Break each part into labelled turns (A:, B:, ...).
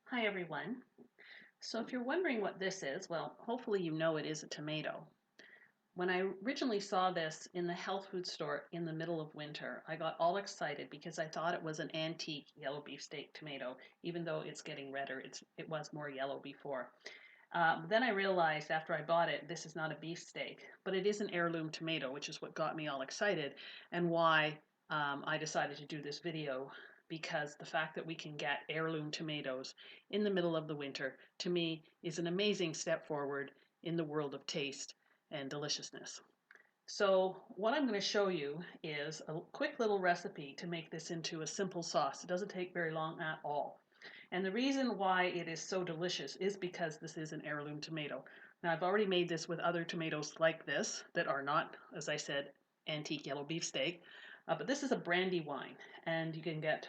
A: Hi everyone. So if you're wondering what this is, well, hopefully you know it is a tomato. When I originally saw this in the health food store in the middle of winter, I got all excited because I thought it was an antique yellow beefsteak tomato, even though it's getting redder. It was more yellow before. Then I realized after I bought it, this is not a beefsteak, but it is an heirloom tomato, which is what got me all excited and why I decided to do this video, because the fact that we can get heirloom tomatoes in the middle of the winter, to me, is an amazing step forward in the world of taste and deliciousness. So what I'm going to show you is a quick little recipe to make this into a simple sauce. It doesn't take very long at all. And the reason why it is so delicious is because this is an heirloom tomato. Now I've already made this with other tomatoes like this that are not, as I said, antique yellow beefsteak, but this is a Brandywine, and you can get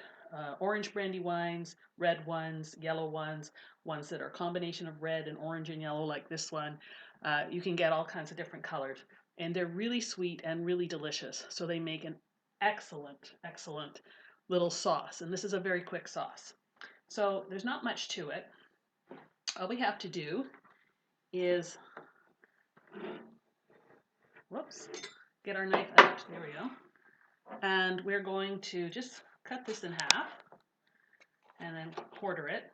A: orange Brandywines, red ones, yellow ones, ones that are a combination of red and orange and yellow like this one. You can get all kinds of different colors, and they're really sweet and really delicious. So they make an excellent, excellent little sauce, and this is a very quick sauce. So there's not much to it. All we have to do is, whoops, get our knife out. There we go. And we're going to just cut this in half and then quarter it.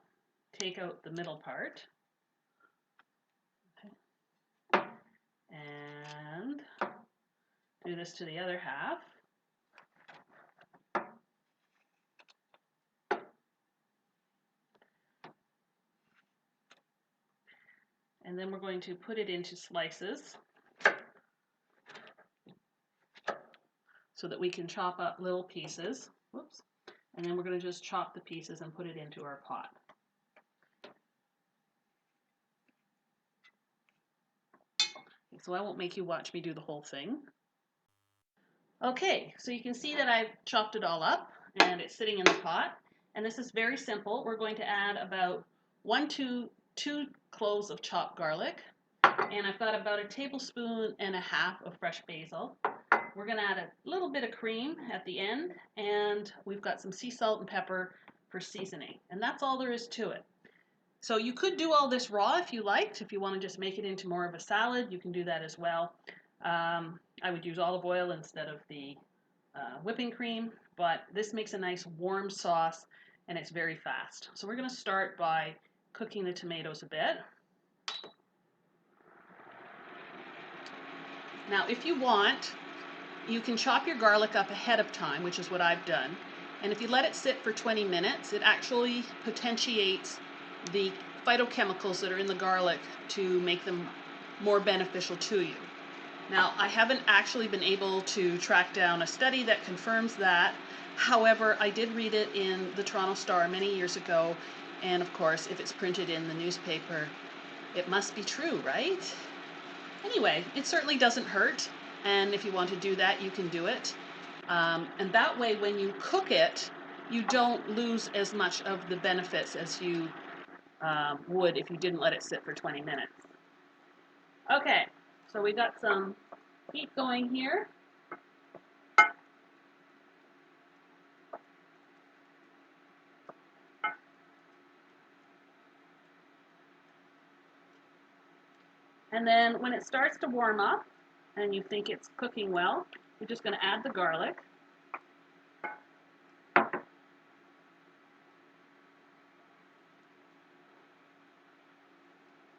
A: Take out the middle part. Okay. And do this to the other half. And then we're going to put it into slices so that we can chop up little pieces. Whoops. And then we're going to just chop the pieces and put it into our pot. So I won't make you watch me do the whole thing. Okay, so you can see that I've chopped it all up and it's sitting in the pot. And this is very simple. We're going to add about 1 to 2 cloves of chopped garlic. And I've got about 1.5 tablespoons of fresh basil. We're going to add a little bit of cream at the end, and we've got some sea salt and pepper for seasoning. And that's all there is to it. So you could do all this raw if you liked. If you want to just make it into more of a salad, you can do that as well. I would use olive oil instead of the whipping cream, but this makes a nice warm sauce and it's very fast. So we're going to start by cooking the tomatoes a bit. Now, if you want, you can chop your garlic up ahead of time, which is what I've done. And if you let it sit for 20 minutes, it actually potentiates the phytochemicals that are in the garlic to make them more beneficial to you. Now, I haven't actually been able to track down a study that confirms that. However, I did read it in the Toronto Star many years ago, and of course, if it's printed in the newspaper, it must be true, right? Anyway, it certainly doesn't hurt, and if you want to do that, you can do it. And that way, when you cook it, you don't lose as much of the benefits as you would if you didn't let it sit for 20 minutes. Okay, so we got some heat going here. And then when it starts to warm up and you think it's cooking well, you're just going to add the garlic.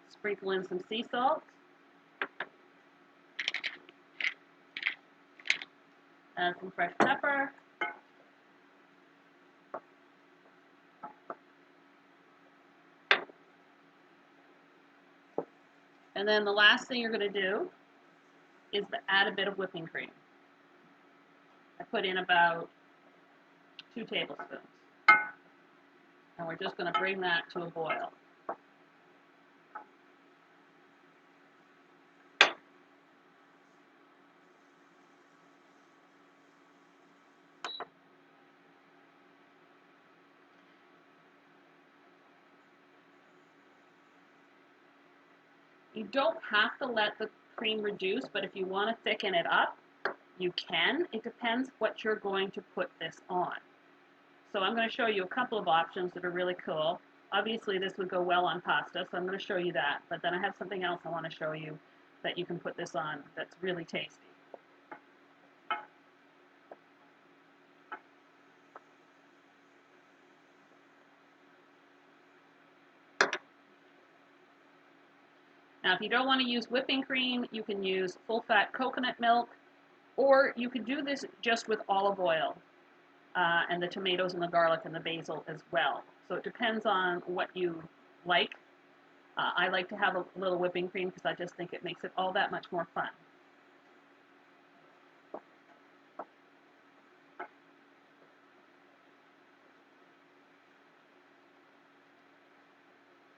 A: Sprinkle in some sea salt. Add some fresh pepper. And then the last thing you're going to do is to add a bit of whipping cream. I put in about 2 tablespoons. And we're just going to bring that to a boil. You don't have to let the cream reduce, but if you want to thicken it up, you can. It depends what you're going to put this on. So I'm going to show you a couple of options that are really cool. Obviously this would go well on pasta, so I'm going to show you that. But then I have something else I want to show you that you can put this on that's really tasty. Now, if you don't want to use whipping cream, you can use full-fat coconut milk, or you could do this just with olive oil and the tomatoes and the garlic and the basil as well. So it depends on what you like. I like to have a little whipping cream because I just think it makes it all that much more fun.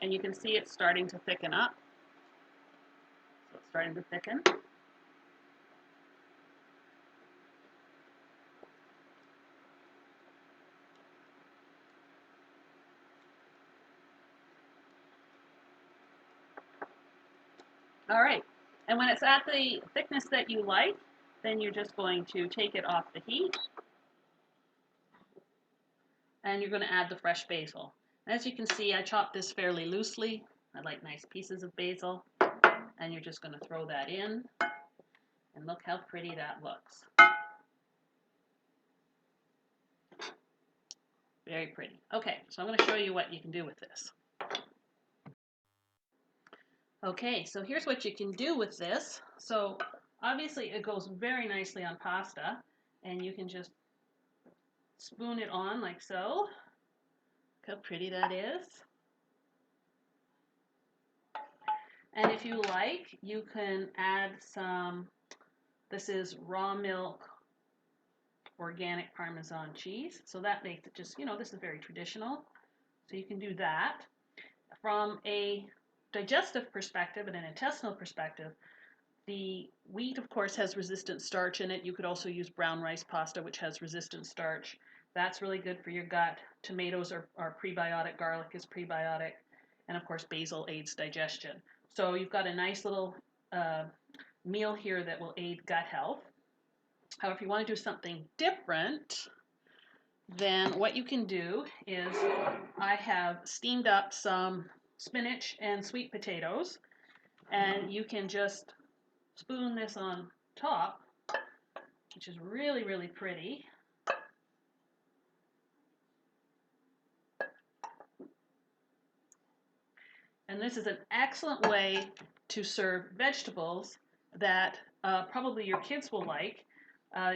A: And you can see it's starting to thicken up. So it's starting to thicken. All right, and when it's at the thickness that you like, then you're just going to take it off the heat, and you're going to add the fresh basil. As you can see, I chopped this fairly loosely. I like nice pieces of basil, and you're just going to throw that in, and look how pretty that looks. Very pretty. Okay, so I'm going to show you what you can do with this. Okay, so here's what you can do with this. So obviously it goes very nicely on pasta, and you can just spoon it on like so. Look how pretty that is. And if you like, you can add some, this is raw milk organic Parmesan cheese. So that makes it just, this is very traditional. So you can do that. From a digestive perspective and an intestinal perspective, the wheat, of course, has resistant starch in it. You could also use brown rice pasta, which has resistant starch. That's really good for your gut. Tomatoes are prebiotic. Garlic is prebiotic. And, of course, basil aids digestion. So you've got a nice little meal here that will aid gut health. However, if you want to do something different, then what you can do is I have steamed up some spinach and sweet potatoes, and you can just spoon this on top, which is really, really pretty. And this is an excellent way to serve vegetables that probably your kids will like.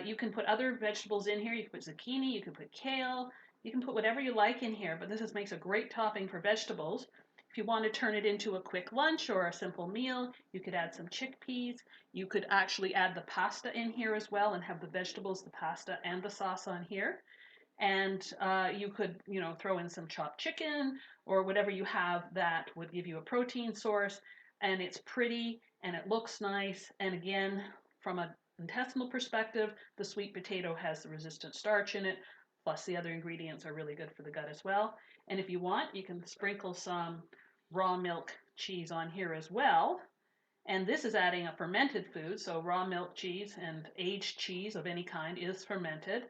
A: You can put other vegetables in here. You can put zucchini, you can put kale, you can put whatever you like in here, but this makes a great topping for vegetables. If you want to turn it into a quick lunch or a simple meal, you could add some chickpeas. You could actually add the pasta in here as well and have the vegetables, the pasta, and the sauce on here. And you could, throw in some chopped chicken or whatever you have that would give you a protein source. And it's pretty and it looks nice. And again, from an intestinal perspective, the sweet potato has the resistant starch in it, plus the other ingredients are really good for the gut as well. And if you want, you can sprinkle some raw milk cheese on here as well. And this is adding a fermented food, so raw milk cheese and aged cheese of any kind is fermented.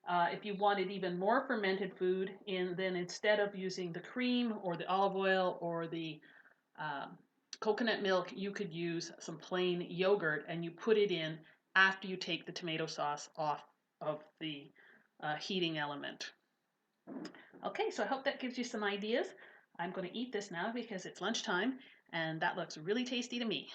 A: If you wanted even more fermented food, then instead of using the cream or the olive oil or the coconut milk, you could use some plain yogurt and you put it in after you take the tomato sauce off of the heating element. Okay, so I hope that gives you some ideas. I'm going to eat this now because it's lunchtime and that looks really tasty to me.